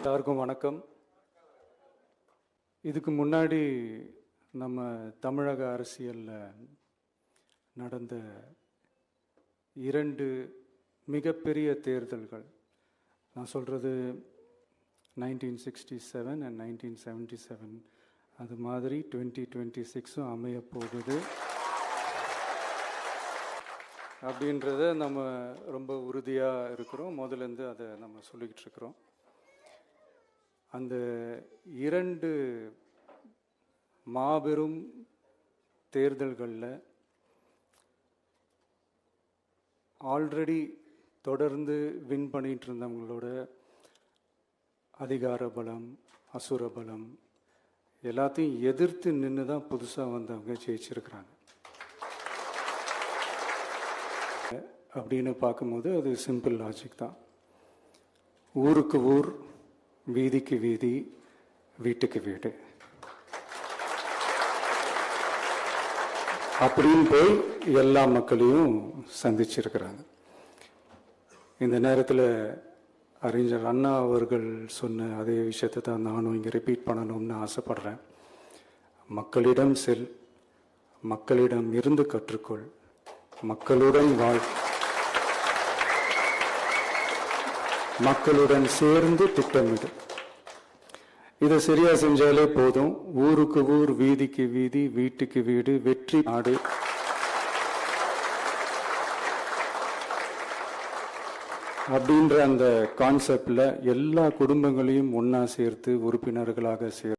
எல்லாருக்கும் வணக்கம். இதுக்கு முன்னாடி நம்ம தமிழக அரசியலில் நடந்த 2 மிகப்பெரிய தேர்தல்கள், நான் சொல்கிறது 1967 and 1977, அது மாதிரி 2026 அமைய போகுது அப்படின்றத நம்ம ரொம்ப உறுதியாக இருக்கிறோம். முதலேருந்து அதை நம்ம சொல்லிக்கிட்டு இருக்கிறோம். அந்த 2 மாபெரும் தேர்தல்களில் ஆல்ரெடி தொடர்ந்து வின் பண்ணிட்டு இருந்தவங்களோட அதிகார பலம், அசுர பலம் எல்லாத்தையும் எதிர்த்து நின்று தான் புதுசாக வந்தவங்க ஜெயிச்சிருக்கிறாங்க. அப்படின்னு பார்க்கும்போது அது சிம்பிள் லாஜிக் தான். ஊருக்கு ஊர், வீதிக்கு வீதி, வீட்டுக்கு வீடு அப்படின்னு போய் எல்லா மக்களையும் சந்திச்சிருக்கிறாங்க. இந்த நேரத்தில் அறிஞர் அண்ணா அவர்கள் சொன்ன அதே விஷயத்தை தான் நானும் இங்கே ரிப்பீட் பண்ணணும்னு ஆசைப்படுறேன். மக்களிடம் செல், மக்களிடம் இருந்து கற்றுக்கொள், மக்களுடன் வாழ், மக்களுடன் சேர்ந்து திட்டமிடு. இதை சரியா செஞ்சாலே போதும். ஊருக்கு ஊர், வீதிக்கு வீதி, வீட்டுக்கு வீடு, வெற்றி நாடு. அப்படின்ற அந்த கான்செப்ட்ல எல்லா குடும்பங்களையும் ஒன்னா சேர்த்து உறுப்பினர்களாக சேர்த்து